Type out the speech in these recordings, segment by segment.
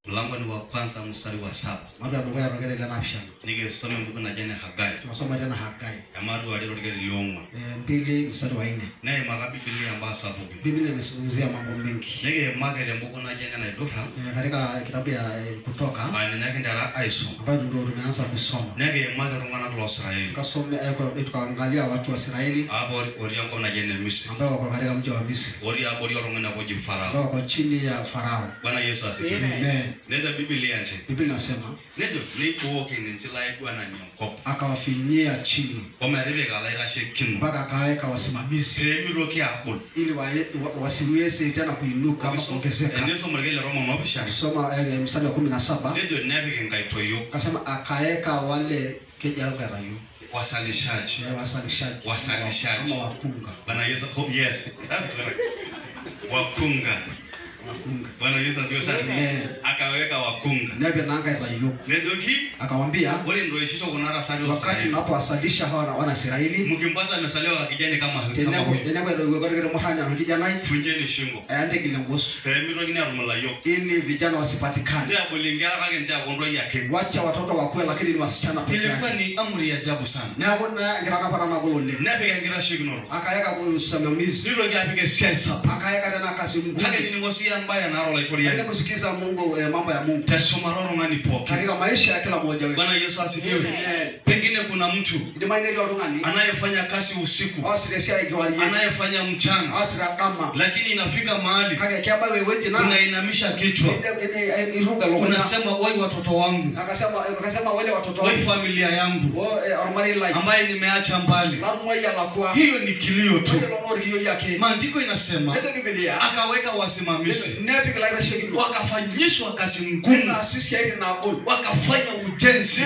Mlango ni wa kwanza mstari wa 7. Ningesoma mbuku na jana Hagai. Tunasoma tena Hagai. Amadu walio katika Liongwa. 2 mstari wa 4. Naye magabi Biblia ambayo sabuki. Biblia imezungumzia mambo mengi. Nige magari mbuku na jana na Dora. Katika kitabu ya Kutoka. Bali nake ndara aiso. Ambayo ndio tumeanza kusoma. Nige magari ngana kwa Israeli. Kasome tukaangalia watu wa Israeli. Hapo orianko na jana Misri. Ambao wako katika mji wa Misri. Ori ngana kwa Farao. Ambao wako chini ya Farao. Bwana Yesu asifiwe. Amen. Nenda Biblia nje. Biblia inasema nejo ni kuoke ni ntila bwana ni mkopo. Akawafinyia chini. Omerebe kala shekin. Mpaka akaweka wasimamizi. Temiro kiakul. Ili wasiweze tena kuinuka au kuongezeka. Ndio somo lile Roma mabishari. Soma mstari wa 17. Nejo nebi ngaitoyo. Akasema akaweka wale kijagarayo. Wasalishaji. Wasalishaji. Kama wakunga. Bwana Yesu, yes. That's correct. Wakunga. Bwana Yesu asifiwe sana. Akaweka wakunga. Nebe nanga itayo. Nejoki akamwambia wale ndio ishisho kunara sali wakati Israeli. Unapowasalisha wana Israeli Mkimpata amesaliwa kijani kama huyu. Nebe ndio gogore mhana na kijana funjeni shingo. Aende kilengoso. Mimi ngine arumala yo. Ili vijana wasipatikane. Ndio bulingera kage ndio kondo yake. Wacha watoto wakue lakini ni wasichana pekee. Ilikuwa ni amri ya ajabu sana. Na kuna ngira napana na golole. Nebe ngira shignoro. Akaweka kusimamizi. Ndio yapige sensa. Akaweka tena kazi ngumu. Kage ni mosi ambaye anaro la itoria. Ile kusikiza Mungu mambo ya Mungu. Tasoma roho ngani poke. Katika maisha ya kila mmoja wetu. Bwana Yesu asifiwe. Pengine kuna mtu anayefanya kazi usiku. Anayefanya mchana. Lakini inafika mahali unainamisha kichwa. Unasema wai watoto wangu. Akasema wale watoto wangu. Wai familia yangu. Ambaye nimeacha mbali. Hiyo ni kilio tu. Maandiko inasema akaweka wasimamizi. Wakafanyishwa kazi ngumu. Wakafanya ujenzi.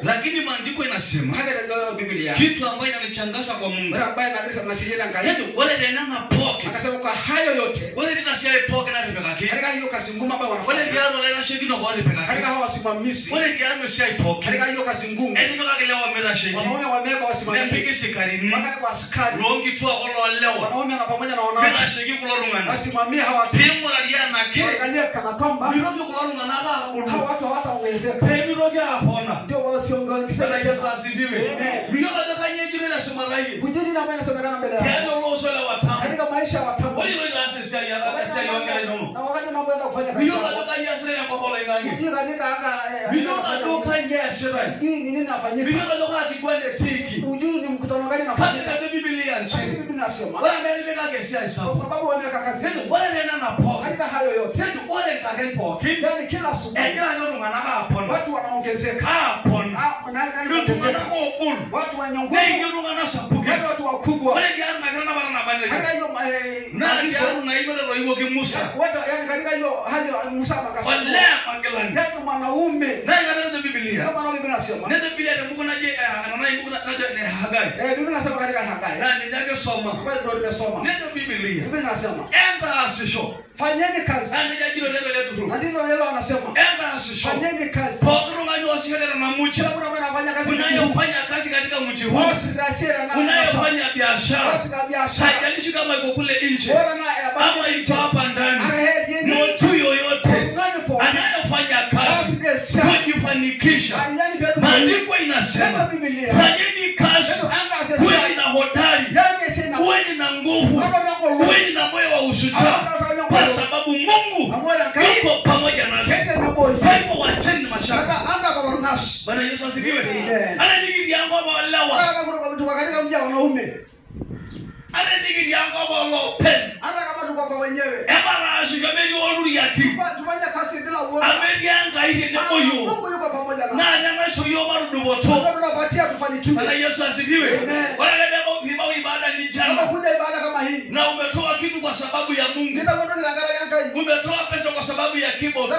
Lakini maandiko inasema kitu ambayo inanichangaza kwa Mungu. Wale renanga poke. Akasema kwa hayo yote. Wale rinasiya poke na Rebeka ke. Katika hiyo kazi ngumu ambayo wanafanya. Wale diano la sheki no kwa Rebeka ke. Katika hao wasimamizi. Wale diano siya poke. Katika hiyo kazi ngumu. Eno kakile wa mera sheki. Wanaume wameweka wasimamizi. Nepiki sikarini. Wakati wa askari. Rongi tu akolo lewa. Wanaume na pamoja na wanawake. Mera sheki kulolungana. Wasimamia hawa. Pimo la diana ke. Angalia kana kwamba. Mirogi kulolungana ka. Hao watu hawataongezeka. Mirogi hapona. Ndio wasiongezeka. Bwana Yesu asifiwe. Mirogi dakanye jire na sumarai. Kujiri na maana semekana mbele yao. Tendo loso la watamu. Katika maisha ya watamu. Wali lo ina sisi ya akasi ya ngale nomo. Na wakati unapoenda kufanya kazi. Mirogi dakanye asire na kwa bola ingange. Kujiri katika anga. Mirogi dakanye asire. Hii ni nini nafanyika? Mirogi dakanye kwende tiki. Ujui ni mkutano gani nafanyika? Katika Biblia nchini. Biblia inasema. Wala Rebeka ke sia Kwa isabu. sababu wameweka kazi. Ndio wale nena na poke. Katika hayo yote. Ndio wale kage poke. Yaani kila asubuhi. Engera ndio ngana ka hapona. Watu wanaongezeka. Hapona. Ndio ngana ko ul. Watu wanyongo. Ndio ngana sapuke. Watu wakubwa. Wale ndio na bana na bana. Katika hiyo Na ndio na iwe ndio iwo kimusa. watu yani katika hiyo hali ya Musa makasema. Wale magalani. Ndio mwanaume. Ndio Biblia. Kama Biblia inasema. Ndio Biblia ndio Mungu naje anaona Mungu naje ni Hagai. Biblia inasema katika Hagai. Na ndio soma. Wewe ndio nimesoma. Ndio Biblia. Biblia inasema. Enda asisho. Fanyeni kazi. Ndio jiro ndio letu tu. Na ndivyo leo anasema. Enda asisho. Fanyeni kazi. Podro ngani wasiende na muchi. Kila mtu ambaye anafanya kazi. Unayofanya kazi katika mji huu. Wasirashira na Unayofanya biashara. Wasira biashara. Haijalishi kama iko kule nje. Bora na Ama iko hapa ndani. Mtu yoyote anayofanya kazi kujifanikisha. Maandiko inasema fanyeni kazi. Kuweni na hodari. Kuweni na nguvu. Kuweni na moyo wa ushujaa. Kwa sababu Mungu yuko pamoja nasi. Kwa hivyo wacheni mashaka. Bwana Yesu asifiwe. Ana nigi yangu wa lawa. Katika mji wa wanaume. Ana nigi yangu wa lopen. Hata kama tuko kwa wenyewe. Ebara ashikameni oluri yaki. Tufanye kazi bila uoga. Amenianga ile na moyo. Mungu yuko pamoja nasi. Na nyama sio yo marudu woto. Tunapatia tufanikiwe. Bwana Yesu asifiwe. Wala ndio ibada ni jana. Kuja ibada kama hii. Na umetoa kitu kwa sababu ya Mungu. Umetoa pesa kwa sababu ya keyboard.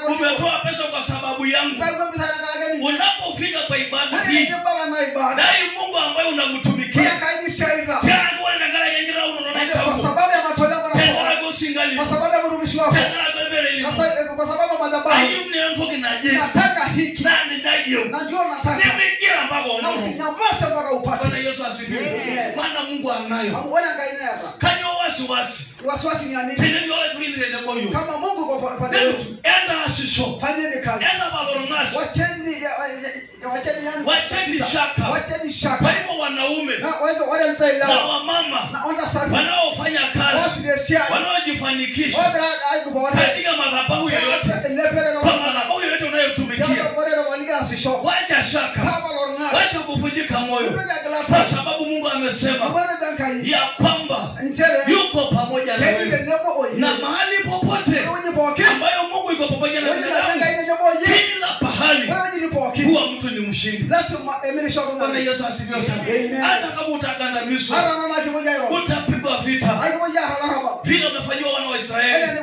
Umetoa pesa kwa sababu yangu. Unapofika kwa ibada hii, dai Mungu ambaye unamtumikia. Tena wewe ngala yengira unaona kwa sababu ya matoleo kwa sababu ya mtumishi wako. Kwa sababu ya madhabahu. Nataka hiki. Na ndio nataka. Nimeingia mpaka unaona. Usinyamaze mpaka upate. Bwana Yesu asifiwe. Maana Mungu anayo. Bwana kainea. Kanyoa Wasiwasi ni nini? Kama Mungu kwa pande wetu. Fanyeni kazi. Wacheni shaka. Kwa hivyo wanaume na wale na wamama wanaofanya kazi, wanaojifanikisha katika madhabahu yoyote, kwa madhabahu yoyote unayotumikia, wacha shaka, wacha kuvunjika moyo, kwa sababu Mungu amesema ya kwamba yuko pamoja na wewe, na mahali popote ambayo Mungu yuko pamoja na wewe, kila pahali huwa mtu ni mshindi. Bwana Yesu asifiwe sana. Hata kama utagandamizwa, utapigwa vita, vile wamefanywa wana wa Israeli,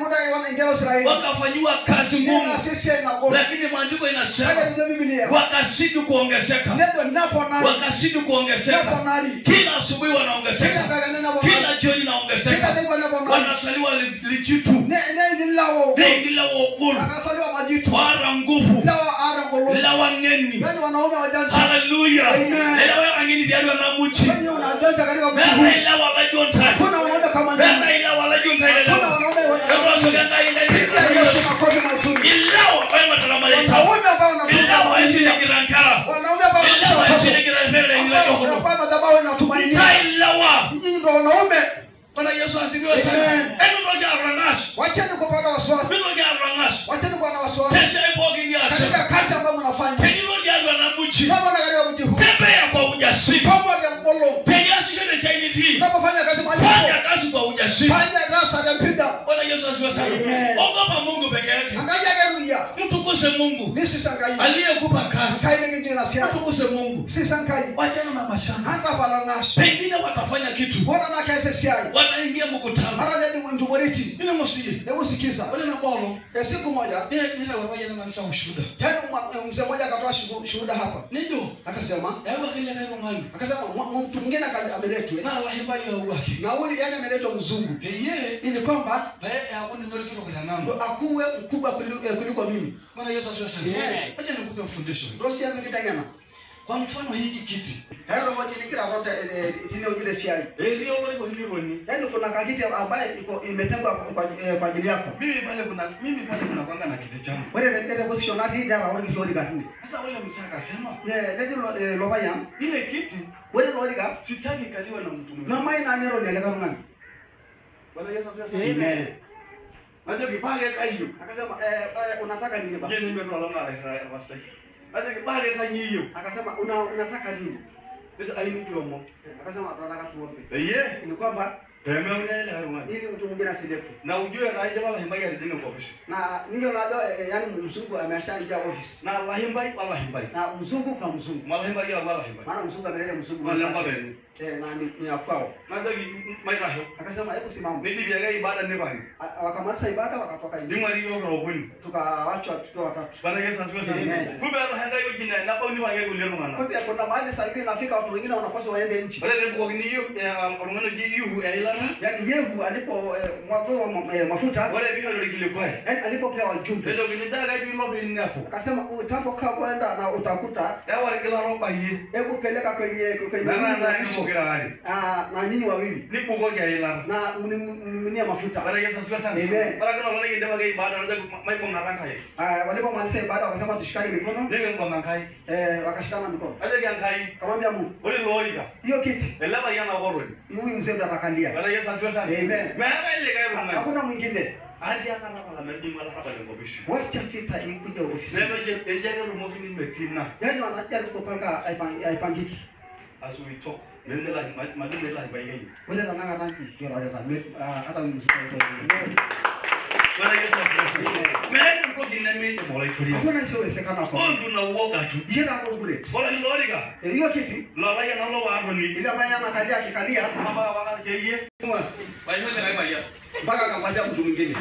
wakafanywa kazi ngumu, lakini maandiko inasema wakazidi kuongezeka, kila asubuhi wanaongezeka, kila jioni wanaongezeka, wanasaliwa lijitu, wara nguvu, lawa ngeni. Haleluya. Lawa ngeni diari wanamuchi. Lawa wajonta. Lawa wajonta. Ilawa wema talamaleta. Ilawa isini kirankara. Ilawa isini kiranpere ilawa. Bwana Yesu asifiwe sana. Enoja Abrahash. Wacheni kupata wasiwasi. Enoja Abrahash. Wacheni kuwa na wasiwasi. Kesha ibogi ni asa. Katika kazi ambayo mnafanya. Enoja wanamuchi. Kama katika mji huu. Tembea kwa ujasiri. Kama ni mkolo. Tenyasi shule shaini hii. Unapofanya kazi mahali. Fanya kazi kwa ujasiri. Fanya rasa na mpita. Bwana Yesu asifiwe sana. Ogopa Mungu peke yake. Angalia haleluya. Mtukuse Mungu. Nisi sangai. Aliyekupa kazi. Kai nyingi na siasa. Mtukuse Mungu. Si sangai. Wachana na mashaka. Hata balangash. Pengine watafanya kitu. Bora na kaise siai. Wataingia mkutano. Mara ndio mtu moriti. Nini msiye? Hebu sikiza. Wale na kwao. Siku moja. Ile wapaje na manisa ushuhuda. Yaani mzee mmoja akatoa shuhuda hapa. Ndio. Akasema, hebu akili kaiko ngani. Akasema mtu mwingine ameletwa. Na Allah himba ya uwaki. Na huyu yani ameletwa mzungu. Yeye ili kwamba hakuna ndio kile kwa namba. Akuwe mkubwa kuliko mimi. Bwana Yesu asifiwe sana. Acha nikupe mfundisho. Rosi amekitangana. Kwa mfano hiki kiti. Hayo moja ni kila rote tine ujile siai. Ndio wale kwa hili roni. Yaani kuna kakiti ambaye imetengwa kwa ajili yako. Mimi pale kuna kwanga na kiti changu. Wewe ndio position hadi dara wale kiori katuni. Sasa wale msaka sema. Ndio lobaya. Ile kiti wewe lorika sitaki kaliwa na mtu mwingine. Na mai na nero ndio kama ngani. Bwana Yesu asifiwe sana. Amen. Aje kipage kayo. Akasema unataka nini baba? Yeye ndio alonga la wastaki. Aje kipage kanyiyo. Akasema unataka nini? Ndio aini yomo. Akasema tunataka tuombe. Ni kwamba ile hayo ili mtu mwingine asiletwe. Na ujue raide wala himbai alijenge kwa ofisi. Na niyo nazo yani mzungu ameshaingia ofisi. Na Allah himbai wala himbai. Na mzungu kwa mzungu. Wala himbai ya wala himbai. Maana mzungu ameleta mzungu. Wala ngabeni. Na ni afao. Na ndio mairaho. Akasema hebu simama. Ndio bia ibada ni bani. Wakamaliza ibada wakatoka nje. Ni mwali yoga robuni. Tukaachwa tukiwa watatu. Bwana Yesu asifiwe sana. Kumbe hanga hiyo jina na bao ni wange kulero ngana. Kumbe kuna mahali sasa hivi nafika watu wengine wanapaswa waende nchi. Wale ndio kwa hiyo ngano jiu ya ilana. Yaani Yehu alipo mwapewa mafuta. Wale bia ndio kilikuwa. Yaani alipopewa ujumbe. Ndio kinitaka hivi lobi ni hapo. Akasema utapokaa kwenda na utakuta. Wale kila roba hii. Hebu peleka kwenye na nyinyi wawili ni bugo ya ilana na mninia mafuta. Bwana Yesu asifiwe sana. Amen. Bwana kana wale ndio bage ibada na maipo ngaranga hivi. Walipomaliza ibada wakasema tushikane mikono. Ndio ngoma ngai. Wakashikana mikono. Aje ngai. Kamwambia Mungu. Wale lorika. Hiyo kiti. Elaba yana gorwe. Huyu mzee ndo atakalia. Bwana Yesu asifiwe sana. Amen. Maana ile kai runga. Hakuna mwingine. Hadi akana la merdi mala hapa ni ofisi. Wacha vita ikuje ofisi. Sema je njaga rumoki ni metina. Yaani wanajaribu kupanga haipangiki. As we talk. Ndio la madini la baigeni. Wale na nanga rangi yora hata mziki. Bwana Yesu asifiwe. Mimi niko kinamini mola itulia. Hakuna siwezekana kwa. Ndio na uoga tu. Yenda kwa bure. Bora lorika. Hiyo kiti. La baya na lo wa ni. Ile baya anakalia akikalia. Mama waka yeye. Bayo ile kai baya. Mpaka akamwambia mtu mwingine.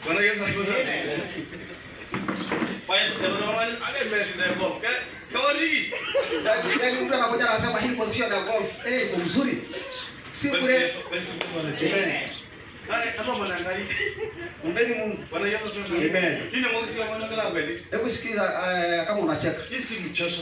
Bwana Yesu asifiwe. Bayo ndio mama age mesi na golf. Kawari. Yaani mtu anakuja anasema hii position ya golf iko mzuri. Si bure. Amen. Kama mwanangai. Ombeni Mungu. Bwana Yesu asifiwe. Amen. Kile Mungu si mwana kala kweli. Hebu sikiza kama unacheka. Hii si mchezo.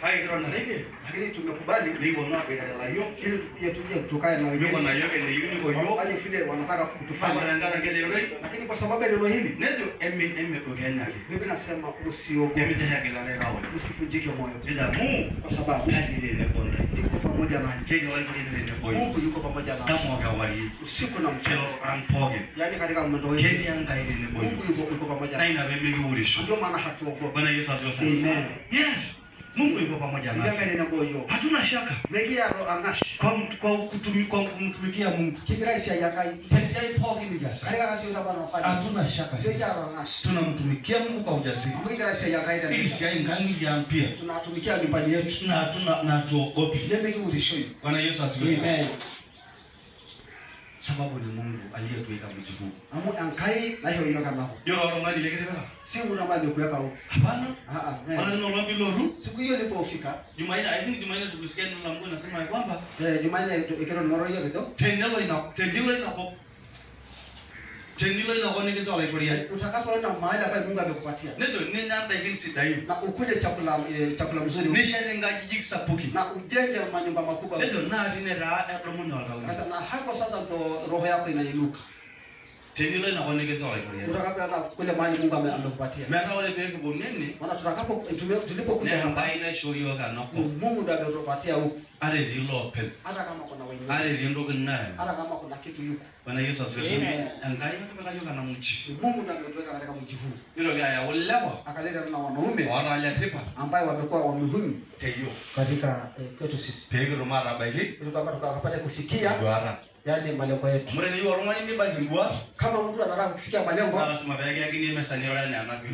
Hai kiro na rege. Lakini tumekubali Ligo na bila la yo. ili pia tuje tukae na Ligo na wengine. yo ni yuni ko yo. Wale vile wanataka kutufanya. Hapa ndana ngele yo. Lakini kwa sababu ya neno hili, Nejo emme ko genya. Biblia inasema usiogope. Emme tena kila le rawo. Usivunjike moyo. Ida mu Kwa sababu kadi le bonde. yuko pamoja naye. Kenyo wale le boy. Mungu yuko pamoja naye. Kamo ga wali. Usiku na mchana. Kelo ampoge. Yaani katika mwendo wetu. Kenya ngai le boy. Mungu yuko pamoja naye. Na ina bemigi urisho. Ndio maana hatuogopi. Bwana Yesu asifiwe Amen. sana. Yes. Mungu yuko pamoja nasi. Ndio neno boyo. Hatuna shaka. Megia ro angash. Kwa kumtumikia Mungu. Kigiraisha yakai. Kesi haipogi ni gasa. Katika kazi unabana unafanya. Hatuna shaka sisi. Megia ro angash. Tunamtumikia Mungu kwa ujasiri. Kigiraisha yakai ndio. Ili si ngangi ya mpia. Tunatumikia nyumbani yetu. Na tuogopi. Nemeki ulishoyo. Bwana Yesu asifiwe sana. Amen. Sababu ni Mungu aliyetuweka mji huu. Amu ankai na hiyo hiyo kama. Yoro ro ngadi legere bala. Si una mali kuweka huko. Hapana. Amen. Wala no loru. Siku hiyo ilipofika, Jumaine, I think Jumaine tulisikia neno la Mungu nasema ya kwamba Jumanne ikero noro hiyo ndio. Tendilo ina kone kitu ala itoria. Utakapoenda mahali ambapo Mungu amekupatia. Neto ni nyanda hii sidai. Na ukuje chakula mzuri. Nisha ngaji jikisa puki. Na ujenge manyumba makubwa. Neto na rine ra edomo nyola. Sasa na hapo sasa ndo roho yako inainuka. Tendilo ina kone kitu ala itoria. Utakapoenda kule mahali Mungu amekupatia. Mera wale beki bonene. Wana tulipokuja hapa ina show yo kana ko. Mungu ndiye ametupatia huko. Are lilo pen. Hata kama kuna wenyewe. Are lindo kuna. Hata kama kuna kitu yuko. Bwana Yesu asifiwe sana. Angai na kubeka yoka na mchi. Mungu ndiye ametuweka katika mji huu. Hilo gaya ulewa. Akaleta na wanaume Wala ya tipa. ambao wamekuwa wamehumu Teyo. katika kwetu sisi. Pegero mara baiki. Ili kwamba tukapata kufikia Duara. yani malengo yetu. Mure ni waroma ni bagi duara. Kama mtu anataka kufikia malengo, Lazima bagi yake ni mesanira ni anabi.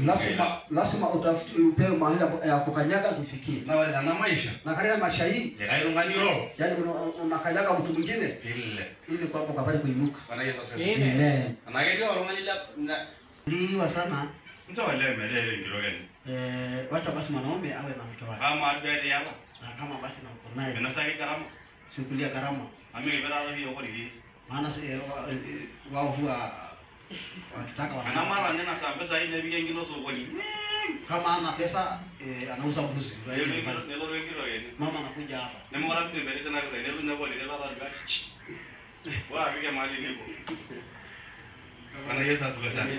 lazima utafute upewe mahali ya kukanyaga kufikia. Na wale na maisha. Na katika maisha hii, Yakairo ngani roho. yani unakanyaga mtu mwingine Pille. ili kwamba ukapate kuinuka. Bwana Yesu asifiwe. Amen. Anagedio waroma ni Liwa sana. mtu wale melele ngirogeni. Wacha basi mwanaume awe na mke wake. Kama adwele yako. Na kama basi na uko naye. Binasaki karama. Sikulia gharama. Ami ibara hiyo kwa ligi. Maana wao huwa wakitaka Ana mara nena sa pesa ile bige ngilo so kwa ligi. kama ana pesa anauza mbuzi. Nelo ngirogeni. Mama anakuja hapa. Nemo wala mtu mbele sana kwa nelo nabo ile la la. Wa bige mali niko. Bwana Yesu asifiwe sana.